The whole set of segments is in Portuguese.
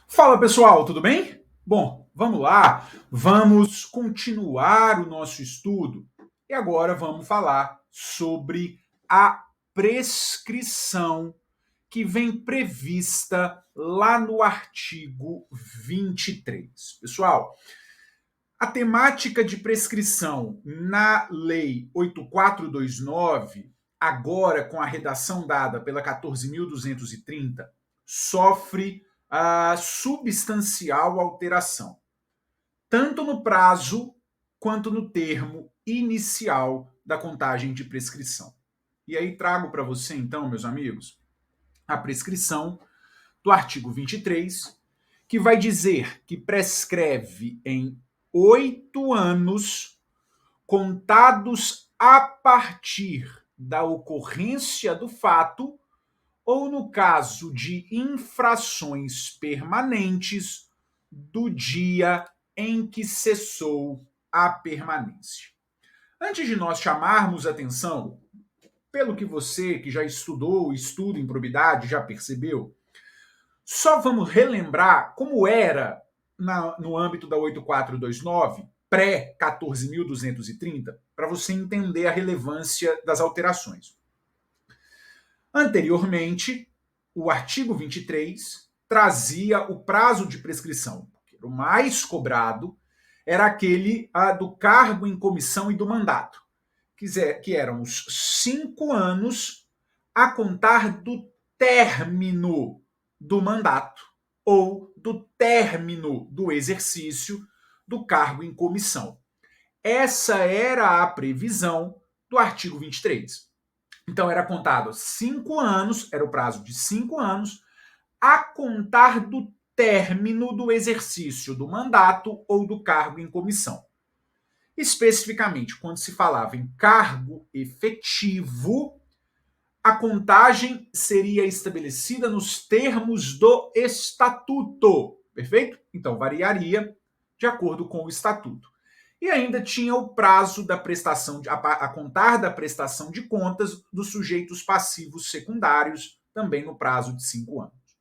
Fala pessoal, tudo bem? Bom, vamos lá, vamos continuar o nosso estudo e agora vamos falar sobre a prescrição que vem prevista lá no artigo 23. Pessoal, a temática de prescrição na Lei 8429, agora com a redação dada pela 14.230, sofre a substancial alteração, tanto no prazo quanto no termo inicial da contagem de prescrição. E aí trago para você, então, meus amigos, a prescrição do artigo 23, que vai dizer que prescreve em 8 anos contados a partir da ocorrência do fato ou, no caso de infrações permanentes, do dia em que cessou a permanência. Antes de nós chamarmos atenção, pelo que você que já estudou, estuda improbidade, já percebeu, só vamos relembrar como era no âmbito da 8429, pré-14.230, para você entender a relevância das alterações. Anteriormente, o artigo 23 trazia o prazo de prescrição. O mais cobrado era aquele do cargo em comissão e do mandato, que eram os 5 anos a contar do término do mandato ou do término do exercício do cargo em comissão. Essa era a previsão do artigo 23. Então era contado 5 anos, era o prazo de 5 anos, a contar do término do exercício do mandato ou do cargo em comissão. Especificamente, quando se falava em cargo efetivo, a contagem seria estabelecida nos termos do estatuto, perfeito? Então variaria de acordo com o estatuto. E ainda tinha o prazo da prestação, a contar da prestação de contas dos sujeitos passivos secundários, também no prazo de 5 anos.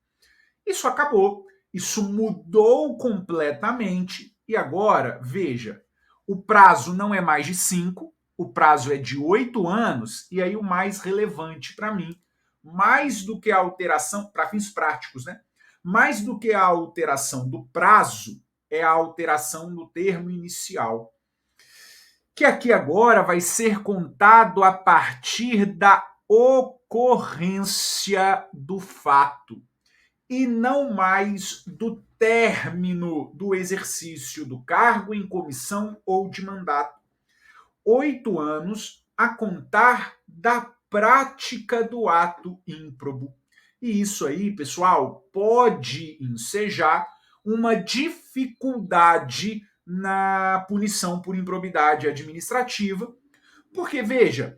Isso acabou, isso mudou completamente, e agora, veja, o prazo não é mais de 5, o prazo é de 8 anos, e aí o mais relevante para mim, mais do que a alteração, para fins práticos, né? Mais do que a alteração do prazo, é a alteração no termo inicial, que aqui agora vai ser contado a partir da ocorrência do fato e não mais do término do exercício do cargo em comissão ou de mandato. 8 anos a contar da prática do ato ímprobo. E isso aí, pessoal, pode ensejar uma dificuldade na punição por improbidade administrativa, porque, veja,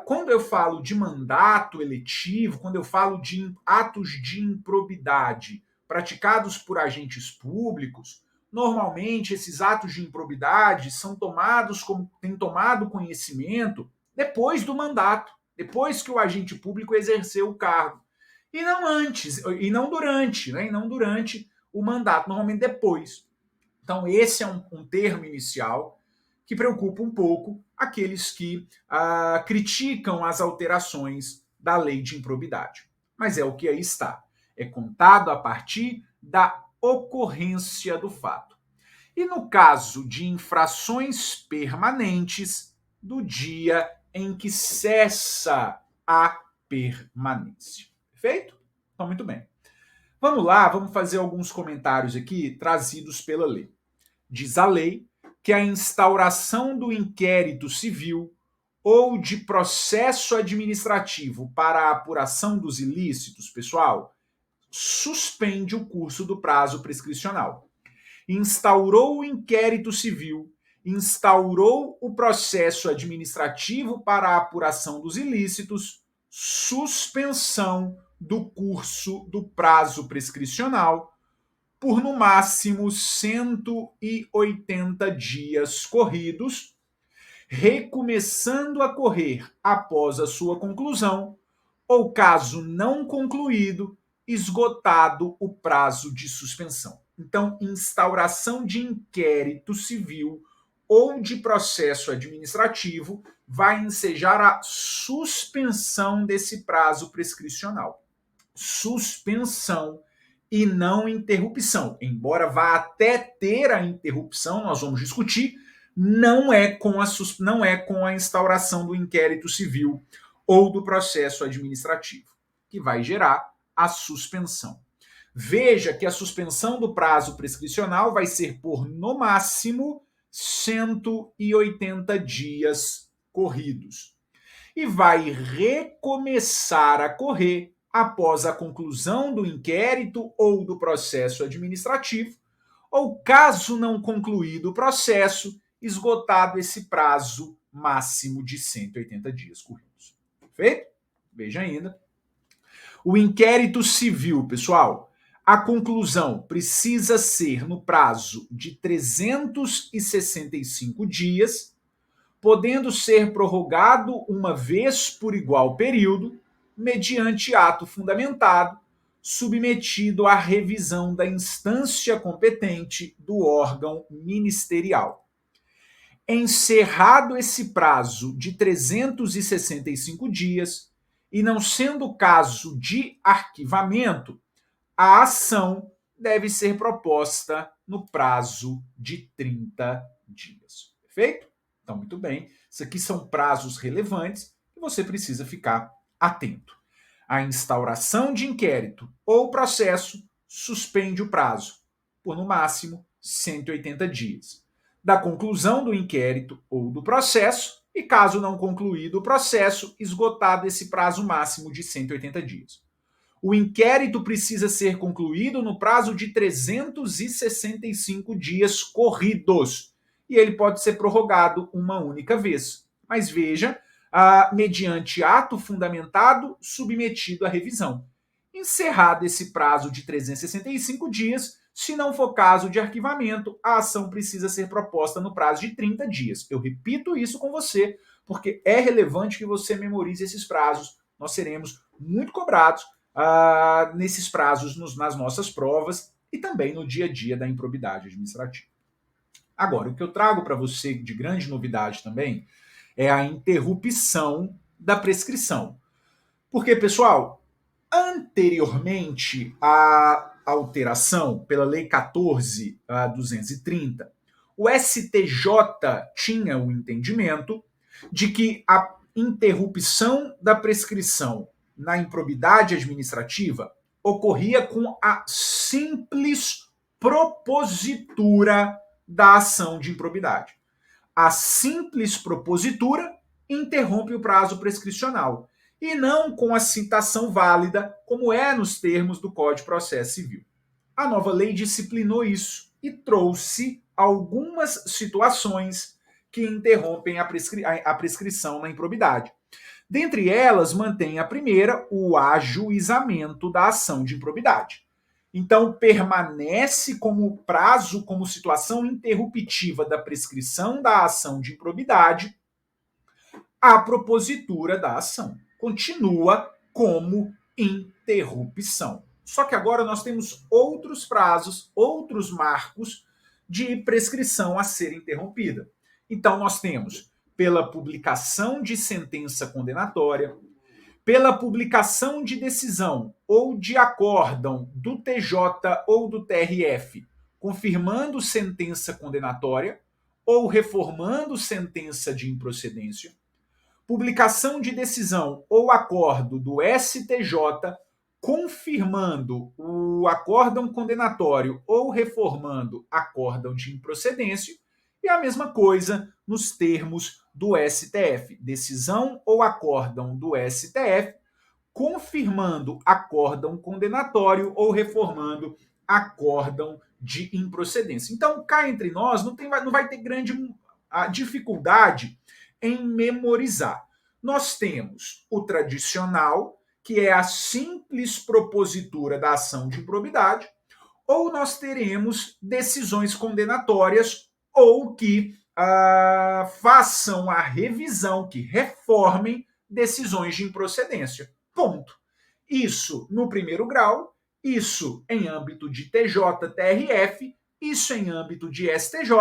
quando eu falo de mandato eletivo, quando eu falo de atos de improbidade praticados por agentes públicos, normalmente esses atos de improbidade são tomados como têm tomado conhecimento depois do mandato, depois que o agente público exerceu o cargo. E não antes, e não durante, né? E não durante o mandato, normalmente depois. Então, esse é um termo inicial que preocupa um pouco aqueles que criticam as alterações da lei de improbidade. Mas é o que aí está. É contado a partir da ocorrência do fato. E no caso de infrações permanentes, do dia em que cessa a permanência. Perfeito? Então, muito bem. Vamos lá, vamos fazer alguns comentários aqui trazidos pela lei. Diz a lei que a instauração do inquérito civil ou de processo administrativo para a apuração dos ilícitos, pessoal, suspende o curso do prazo prescricional. Instaurou o inquérito civil, instaurou o processo administrativo para a apuração dos ilícitos, suspensão do curso do prazo prescricional por no máximo 180 dias corridos, recomeçando a correr após a sua conclusão, ou caso não concluído, esgotado o prazo de suspensão. Então, instauração de inquérito civil ou de processo administrativo vai ensejar a suspensão desse prazo prescricional. Suspensão e não interrupção. Embora vá até ter a interrupção, nós vamos discutir, não é com a instauração do inquérito civil ou do processo administrativo, que vai gerar a suspensão. Veja que a suspensão do prazo prescricional vai ser por, no máximo, 180 dias corridos. E vai recomeçar a correr após a conclusão do inquérito ou do processo administrativo, ou, caso não concluído o processo, esgotado esse prazo máximo de 180 dias corridos. Perfeito? Veja ainda. O inquérito civil, pessoal, a conclusão precisa ser no prazo de 365 dias, podendo ser prorrogado uma vez por igual período, mediante ato fundamentado, submetido à revisão da instância competente do órgão ministerial. Encerrado esse prazo de 365 dias, e não sendo caso de arquivamento, a ação deve ser proposta no prazo de 30 dias. Perfeito? Então, muito bem. Isso aqui são prazos relevantes que você precisa ficar atento. A instauração de inquérito ou processo suspende o prazo por, no máximo, 180 dias. Da conclusão do inquérito ou do processo, e caso não concluído o processo, esgotado esse prazo máximo de 180 dias. O inquérito precisa ser concluído no prazo de 365 dias corridos. E ele pode ser prorrogado uma única vez. Mas veja, mediante ato fundamentado submetido à revisão. Encerrado esse prazo de 365 dias, se não for caso de arquivamento, a ação precisa ser proposta no prazo de 30 dias. Eu repito isso com você, porque é relevante que você memorize esses prazos. Nós seremos muito cobrados nesses prazos nas nossas provas e também no dia a dia da improbidade administrativa. Agora, o que eu trago para você de grande novidade também é a interrupção da prescrição. Porque, pessoal, anteriormente à alteração pela Lei 14.230, o STJ tinha o entendimento de que a interrupção da prescrição na improbidade administrativa ocorria com a simples propositura da ação de improbidade. A simples propositura interrompe o prazo prescricional, e não com a citação válida, como é nos termos do Código de Processo Civil. A nova lei disciplinou isso e trouxe algumas situações que interrompem a prescrição na improbidade. Dentre elas, mantém a primeira, o ajuizamento da ação de improbidade. Então, permanece como prazo, como situação interruptiva da prescrição da ação de improbidade, a propositura da ação. Continua como interrupção. Só que agora nós temos outros prazos, outros marcos de prescrição a ser interrompida. Então, nós temos pela publicação de sentença condenatória, pela publicação de decisão ou de acórdão do TJ ou do TRF, confirmando sentença condenatória ou reformando sentença de improcedência, publicação de decisão ou acordo do STJ, confirmando o acórdão condenatório ou reformando acórdão de improcedência, e a mesma coisa nos termos do STF, decisão ou acórdão do STF, confirmando acórdão condenatório ou reformando acórdão de improcedência. Então, cá entre nós, não vai ter grande dificuldade em memorizar. Nós temos o tradicional, que é a simples propositura da ação de improbidade, ou nós teremos decisões condenatórias ou que façam a revisão, que reformem decisões de improcedência. Ponto. Isso no primeiro grau isso em âmbito de TJ, TRF, isso em âmbito de STJ,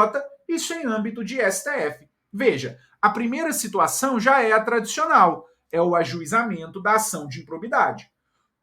isso em âmbito de STF. Veja, a primeira situação já é a tradicional, é o ajuizamento da ação de improbidade.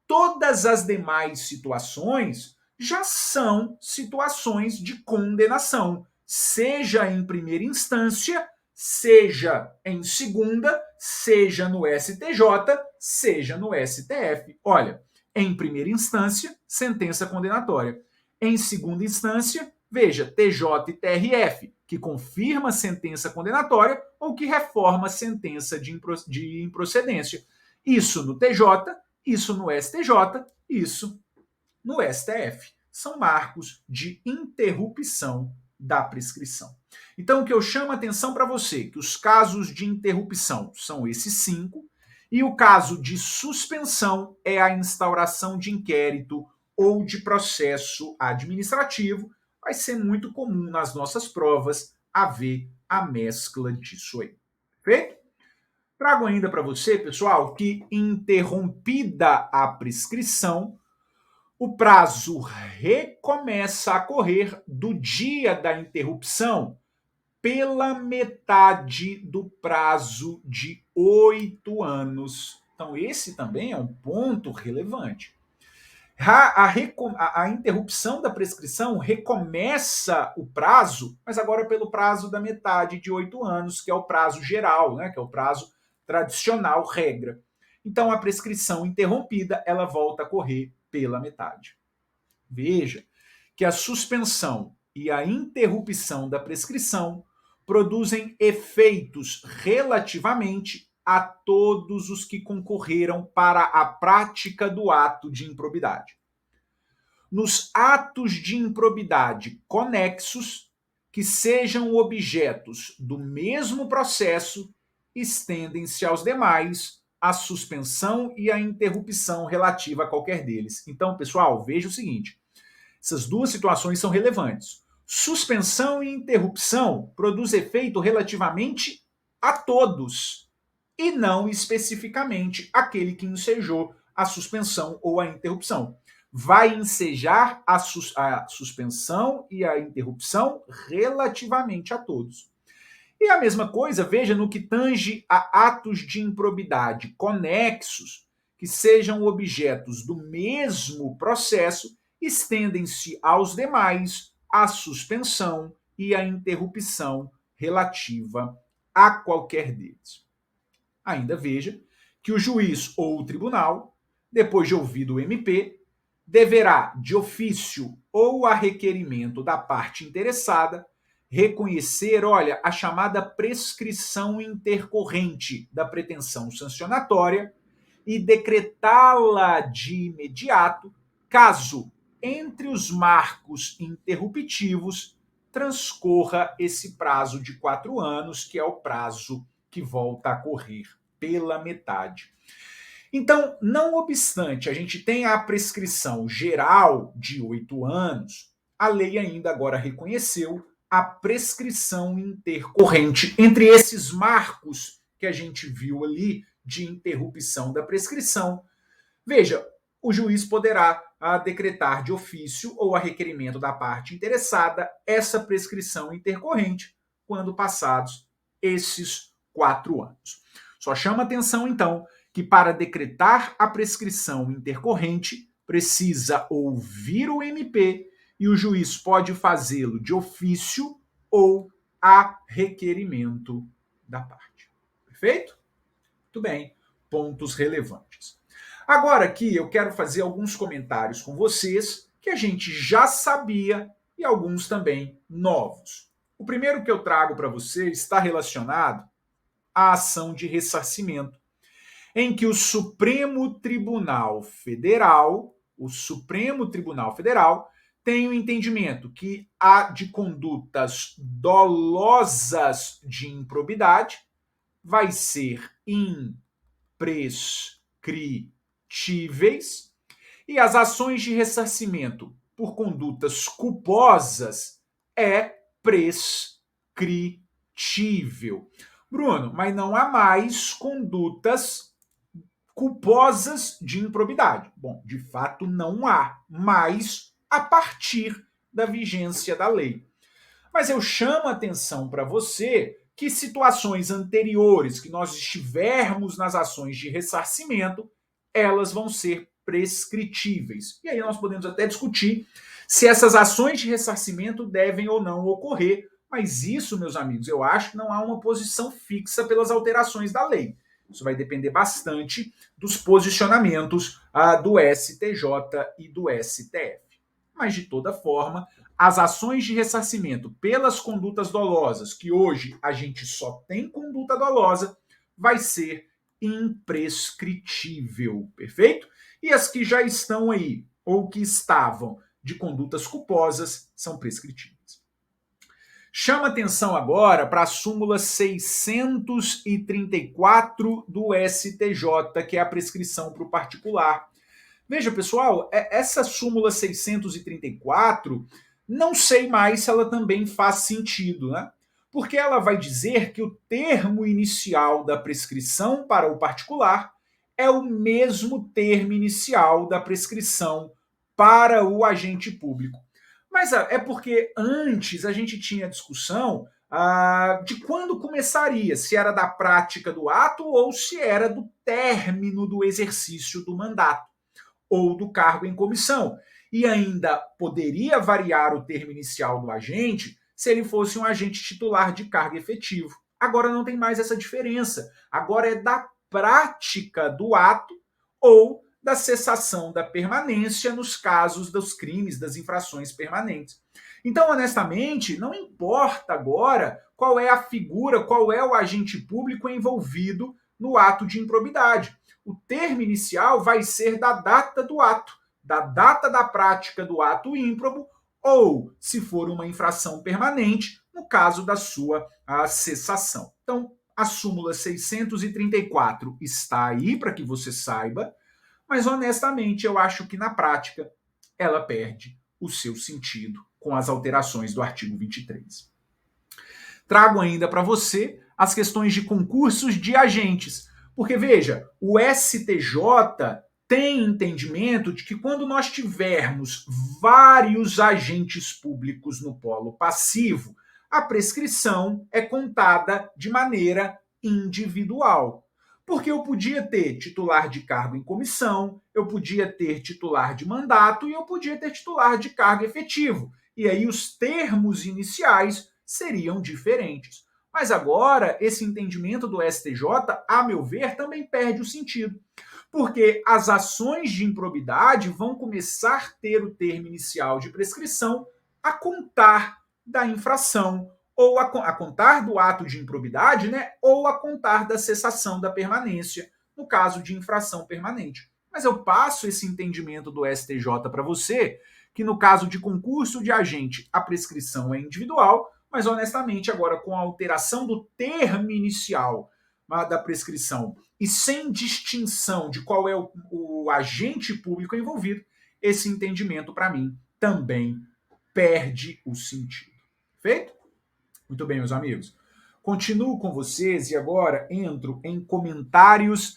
Todas as demais situações já são situações de condenação, seja em primeira instância, seja em segunda, seja no STJ, seja no STF. Olha, em primeira instância, sentença condenatória. Em segunda instância, veja, TJ e TRF, que confirma sentença condenatória ou que reforma sentença de improcedência. Isso no TJ, isso no STJ, isso no STF. São marcos de interrupção da prescrição. Então, o que eu chamo a atenção para você, que os casos de interrupção são esses 5, e o caso de suspensão é a instauração de inquérito ou de processo administrativo. Vai ser muito comum nas nossas provas haver a mescla disso aí. Perfeito? Trago ainda para você, pessoal, que interrompida a prescrição, o prazo recomeça a correr do dia da interrupção pela metade do prazo de 8 anos. Então, esse também é um ponto relevante. A interrupção da prescrição recomeça o prazo, mas agora pelo prazo da metade de 8 anos, que é o prazo geral, né, que é o prazo tradicional, regra. Então, a prescrição interrompida, ela volta a correr pela metade. Veja que a suspensão e a interrupção da prescrição produzem efeitos relativamente a todos os que concorreram para a prática do ato de improbidade. Nos atos de improbidade conexos, que sejam objetos do mesmo processo, estendem-se aos demais a suspensão e a interrupção relativa a qualquer deles. Então, pessoal, veja o seguinte: essas duas situações são relevantes. Suspensão e interrupção produz efeito relativamente a todos, e não especificamente aquele que ensejou a suspensão ou a interrupção. Vai ensejar a suspensão e a interrupção relativamente a todos. E a mesma coisa, veja, no que tange a atos de improbidade conexos, que sejam objetos do mesmo processo, estendem-se aos demais a suspensão e a interrupção relativa a qualquer deles. Ainda veja que o juiz ou o tribunal, depois de ouvido o MP, deverá, de ofício ou a requerimento da parte interessada, reconhecer, olha, a chamada prescrição intercorrente da pretensão sancionatória e decretá-la de imediato, caso entre os marcos interruptivos transcorra esse prazo de 4 anos, que é o prazo que volta a correr pela metade. Então, não obstante a gente tem a prescrição geral de 8 anos, a lei ainda agora reconheceu a prescrição intercorrente entre esses marcos que a gente viu ali de interrupção da prescrição. Veja, o juiz poderá decretar de ofício ou a requerimento da parte interessada essa prescrição intercorrente quando passados esses 4 anos. Só chama atenção, então, que para decretar a prescrição intercorrente precisa ouvir o MP e o juiz pode fazê-lo de ofício ou a requerimento da parte. Perfeito? Muito bem. Pontos relevantes. Agora aqui eu quero fazer alguns comentários com vocês que a gente já sabia e alguns também novos. O primeiro que eu trago para vocês está relacionado à ação de ressarcimento, em que o Supremo Tribunal Federal tem o entendimento que há de condutas dolosas de improbidade vai ser imprescritíveis e as ações de ressarcimento por condutas culposas é prescritível. Bruno, mas não há mais condutas culposas de improbidade. Bom, de fato não há, mas a partir da vigência da lei. Mas eu chamo a atenção para você que situações anteriores que nós estivermos nas ações de ressarcimento, elas vão ser prescritíveis. E aí nós podemos até discutir se essas ações de ressarcimento devem ou não ocorrer, mas isso, meus amigos, eu acho que não há uma posição fixa pelas alterações da lei. Isso vai depender bastante dos posicionamentos do STJ e do STF. Mas, de toda forma, as ações de ressarcimento pelas condutas dolosas, que hoje a gente só tem conduta dolosa, vai ser imprescritível, perfeito? E as que já estão aí, ou que estavam de condutas culposas, são prescritíveis. Chama atenção agora para a súmula 634 do STJ, que é a prescrição para o particular. Veja, pessoal, essa súmula 634, não sei mais se ela também faz sentido, né? Porque ela vai dizer que o termo inicial da prescrição para o particular é o mesmo termo inicial da prescrição para o agente público. Mas é porque antes a gente tinha discussão de quando começaria, se era da prática do ato ou se era do término do exercício do mandato ou do cargo em comissão. E ainda poderia variar o termo inicial do agente se ele fosse um agente titular de cargo efetivo. Agora não tem mais essa diferença. Agora é da prática do ato ou da cessação da permanência nos casos dos crimes, das infrações permanentes. Então, honestamente, não importa agora qual é a figura, qual é o agente público envolvido no ato de improbidade. O termo inicial vai ser da data do ato, da data da prática do ato ímprobo, ou, se for uma infração permanente, no caso da sua cessação. Então, a súmula 634 está aí para que você saiba, mas honestamente eu acho que na prática ela perde o seu sentido com as alterações do artigo 23. Trago ainda para você as questões de concursos de agentes, porque veja, o STJ tem entendimento de que quando nós tivermos vários agentes públicos no polo passivo, a prescrição é contada de maneira individual. Porque eu podia ter titular de cargo em comissão, eu podia ter titular de mandato e eu podia ter titular de cargo efetivo. E aí os termos iniciais seriam diferentes. Mas agora, esse entendimento do STJ, a meu ver, também perde o sentido. Porque as ações de improbidade vão começar a ter o termo inicial de prescrição a contar da infração, ou a contar do ato de improbidade, né? Ou a contar da cessação da permanência, no caso de infração permanente. Mas eu passo esse entendimento do STJ para você, que no caso de concurso de agente, a prescrição é individual, mas honestamente agora com a alteração do termo inicial da prescrição e sem distinção de qual é o agente público envolvido, esse entendimento para mim também perde o sentido. Feito? Muito bem, meus amigos. Continuo com vocês e agora entro em comentários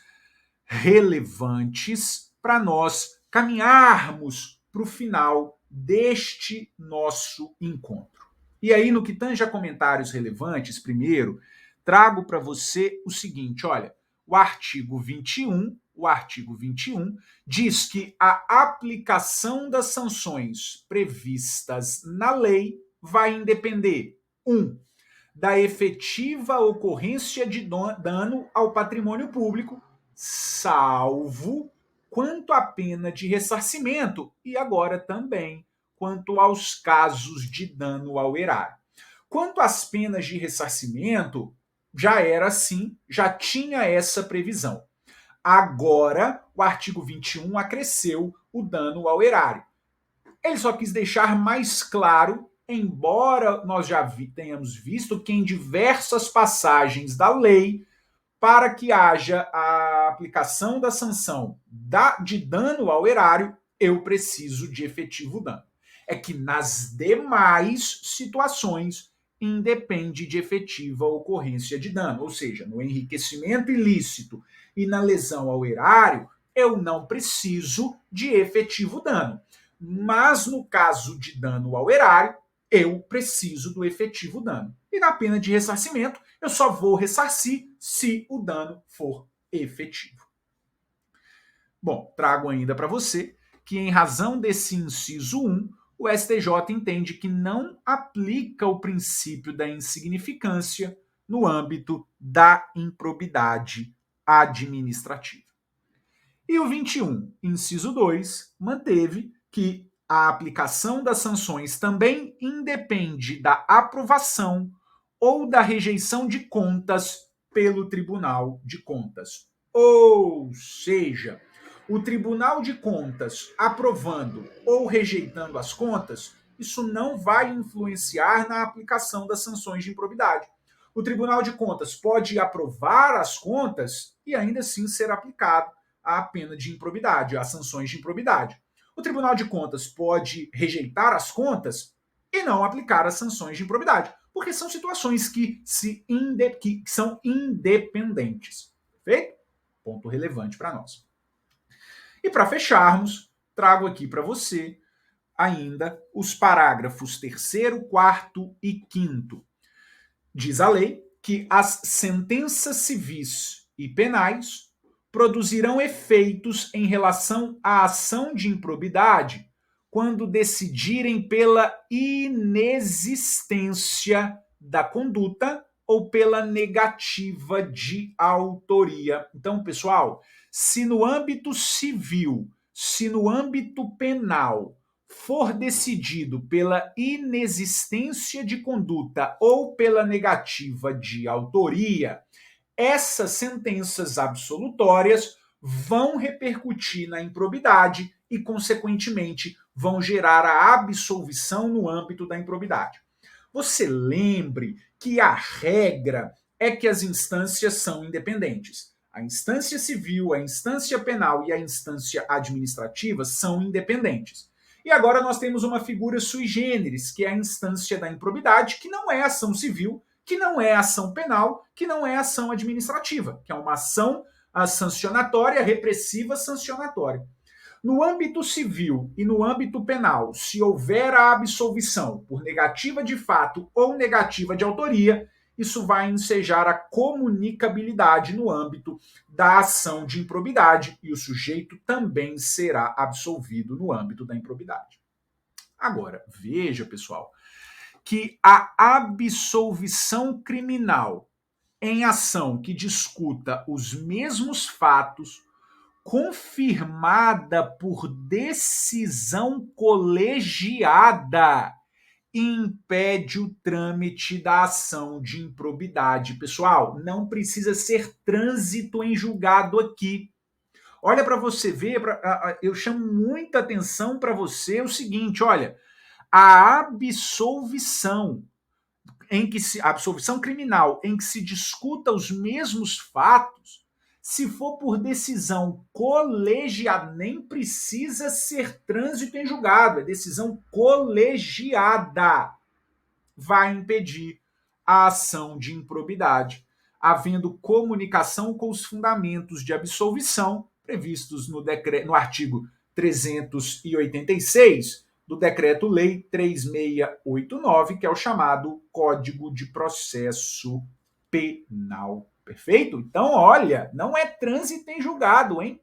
relevantes para nós caminharmos para o final deste nosso encontro. E aí, no que tange a comentários relevantes, primeiro, trago para você o seguinte, olha, o artigo 21 diz que a aplicação das sanções previstas na lei vai independer, 1, da efetiva ocorrência de dano ao patrimônio público, salvo quanto à pena de ressarcimento e agora também quanto aos casos de dano ao erário. Quanto às penas de ressarcimento, já era assim, já tinha essa previsão. Agora, o artigo 21 acresceu o dano ao erário. Ele só quis deixar mais claro, embora nós já tenhamos visto que em diversas passagens da lei, para que haja a aplicação da sanção de dano ao erário, eu preciso de efetivo dano. É que nas demais situações independe de efetiva ocorrência de dano. Ou seja, no enriquecimento ilícito e na lesão ao erário, eu não preciso de efetivo dano. Mas no caso de dano ao erário, eu preciso do efetivo dano. E na pena de ressarcimento, eu só vou ressarcir se o dano for efetivo. Bom, trago ainda para você que, em razão desse inciso 1, o STJ entende que não aplica o princípio da insignificância no âmbito da improbidade administrativa. E o 21, inciso 2, manteve que a aplicação das sanções também independe da aprovação ou da rejeição de contas pelo Tribunal de Contas. Ou seja, o Tribunal de Contas aprovando ou rejeitando as contas, isso não vai influenciar na aplicação das sanções de improbidade. O Tribunal de Contas pode aprovar as contas e ainda assim ser aplicado a pena de improbidade, as sanções de improbidade. O Tribunal de Contas pode rejeitar as contas e não aplicar as sanções de improbidade, porque são situações que são independentes. Perfeito? Ponto relevante para nós. E para fecharmos, trago aqui para você ainda os parágrafos 3º, 4º e 5º. Diz a lei que as sentenças civis e penais produzirão efeitos em relação à ação de improbidade quando decidirem pela inexistência da conduta ou pela negativa de autoria. Então, pessoal, se no âmbito civil, se no âmbito penal for decidido pela inexistência de conduta ou pela negativa de autoria, essas sentenças absolutórias vão repercutir na improbidade e, consequentemente, vão gerar a absolvição no âmbito da improbidade. Você lembre que a regra é que as instâncias são independentes. A instância civil, a instância penal e a instância administrativa são independentes. E agora nós temos uma figura sui generis, que é a instância da improbidade, que não é ação civil, que não é ação penal, que não é ação administrativa, que é uma ação sancionatória, repressiva sancionatória. No âmbito civil e no âmbito penal, se houver a absolvição por negativa de fato ou negativa de autoria, isso vai ensejar a comunicabilidade no âmbito da ação de improbidade e o sujeito também será absolvido no âmbito da improbidade. Agora, veja, pessoal, que a absolvição criminal em ação que discuta os mesmos fatos, confirmada por decisão colegiada, impede o trâmite da ação de improbidade. Pessoal, não precisa ser trânsito em julgado aqui. Olha para você ver, eu chamo muita atenção para você o seguinte, olha, a absolvição a absolvição criminal em que se discuta os mesmos fatos, se for por decisão colegiada, nem precisa ser trânsito em julgado, é decisão colegiada, vai impedir a ação de improbidade, havendo comunicação com os fundamentos de absolvição previstos no artigo 386 do Decreto-Lei 3689, que é o chamado Código de Processo Penal. Perfeito? Então, olha, não é trânsito em julgado, hein?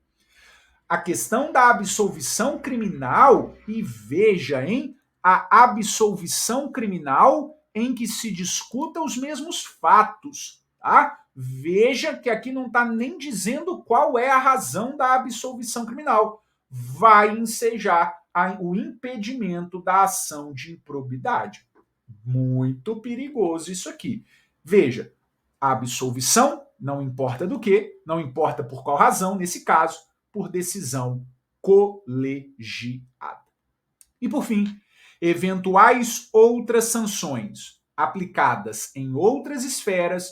A questão da absolvição criminal, e veja, hein? A absolvição criminal em que se discuta os mesmos fatos, tá? Veja que aqui não está nem dizendo qual é a razão da absolvição criminal. Vai ensejar o impedimento da ação de improbidade. Muito perigoso isso aqui. Veja, a absolvição, não importa do que, não importa por qual razão, nesse caso, por decisão colegiada. E por fim, eventuais outras sanções aplicadas em outras esferas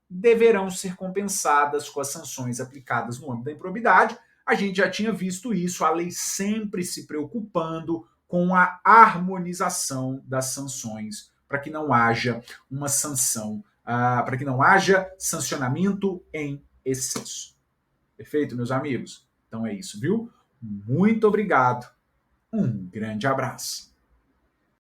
deverão ser compensadas com as sanções aplicadas no âmbito da improbidade. A gente já tinha visto isso, a lei sempre se preocupando com a harmonização das sanções para que não haja uma sanção, para que não haja sancionamento em excesso. Perfeito, meus amigos? Então é isso, viu? Muito obrigado. Um grande abraço.